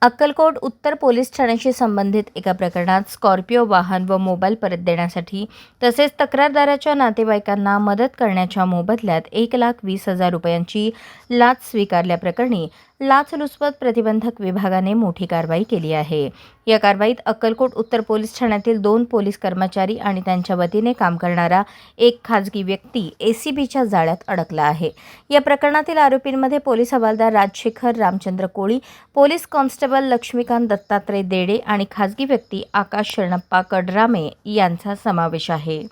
अक्कलकोट उत्तर पोलीस ठाण्याशी संबंधित एका प्रकरणात स्कॉर्पिओ वाहन व मोबाईल परत देण्यासाठी तसेच तक्रारदाराच्या नातेवाईकांना मदत करण्याच्या मोबदल्यात 1,20,000 रुपयांची लाच स्वीकारल्याप्रकरणी लाचलुचपत प्रतिबंधक विभागाने मोठी कारवाई केली आहे। या कारवाईत अक्कलकोट उत्तर पोलीस ठाण्यातील 2 पोलीस कर्मचारी आणि त्यांच्या वतीने काम करणारा एक खाजगी व्यक्ती एसीबीच्या जाळ्यात अडकला आहे। या प्रकरणातील आरोपींमध्ये पोलीस हवालदार राजशेखर रामचंद्र कोळी, पोलीस कॉन्स्टेबल लक्ष्मीकांत दत्तात्रय देडे आणि खाजगी व्यक्ती आकाश शरणप्पा कडरामे यांचा समावेश आहे।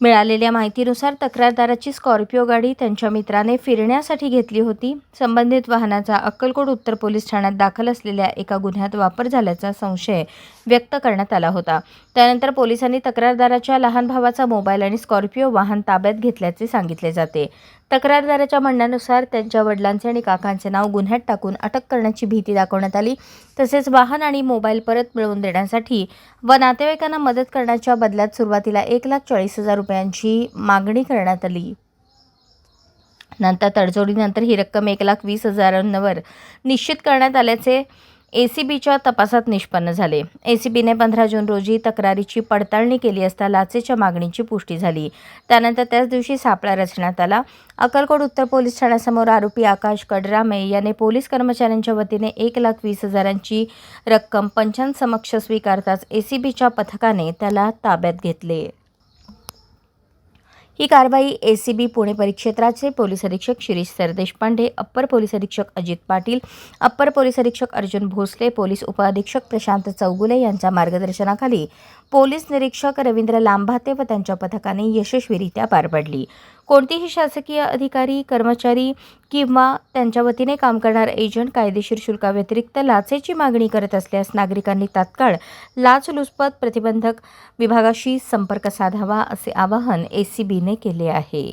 मिळालेल्या माहितीनुसार तक्रारदाराची स्कॉर्पिओ गाडी त्यांच्या मित्राने फिरण्यासाठी घेतली होती। संबंधित वाहनाचा अक्कलकोट उत्तर पोलीस ठाण्यात दाखल असलेल्या एका गुन्ह्यात वापर झाल्याचा संशय व्यक्त करण्यात आला होता। त्यानंतर पोलिसांनी तक्रारदाराच्या लहान भावाचा मोबाईल आणि स्कॉर्पिओ वाहन ताब्यात घेतल्याचे सांगितले जाते। तक्रारदाराच्या म्हणण्यानुसार त्यांच्या वडिलांचे आणि काकांचे नाव गुन्ह्यात टाकून अटक करण्याची भीती दाखवण्यात आली। तसेच वाहन आणि मोबाईल परत मिळवून देण्यासाठी व नातेवाईकांना मदत करण्याच्या बदल्यात सुरुवातीला 1,40,000 रुपयांची मागणी करण्यात आली। नंतर तडजोडीनंतर ही रक्कम 1,20,000वर निश्चित करण्यात आल्याचे एसीबीच्या तपासात निष्पन्न झाले। एसीबीने 15 जून रोजी तक्रारीची पडताळणी केली असता लाचेच्या मागणीची पुष्टी झाली। त्यानंतर त्याच दिवशी सापळा रचण्यात आला। अक्कलकोट उत्तर पोलीस ठाण्यासमोर आरोपी आकाश कडरामे याने पोलीस कर्मचाऱ्यांच्या वतीने 1,20,000ची रक्कम पंचांसमक्ष स्वीकारताच एसीबीच्या पथकाने त्याला ताब्यात घेतले। ही कारवाई एसीबी पुणे परिक्षेत्राचे पोलीस अधीक्षक शिरीष सरदेशपांडे, अप्पर पोलीस अधीक्षक अजित पाटील, अप्पर पोलीस अधीक्षक अर्जुन भोसले, पोलीस उपअधीक्षक प्रशांत चौगुले यांच्या मार्गदर्शनाखाली पोलीस निरीक्षक रवींद्र लांभाते व त्यांच्या पथकाने यशस्वीरित्या पार पाडली। कोणतीही शासकीय अधिकारी, कर्मचारी किंवा त्यांच्या वतीने काम करणारा एजंट कायदेशीर शुल्काव्यतिरिक्त लाचेची मागणी करत असल्यास नागरिकांनी तात्काळ लाचलुचपत प्रतिबंधक विभागाशी संपर्क साधावा असे आवाहन एसीबीने केले आहे।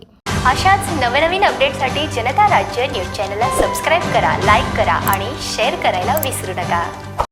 अशाच नवनवीन अपडेटसाठी जनता राज्य न्यूज चॅनलला सबस्क्राईब करा, लाईक करा आणि शेअर करायला विसरू नका।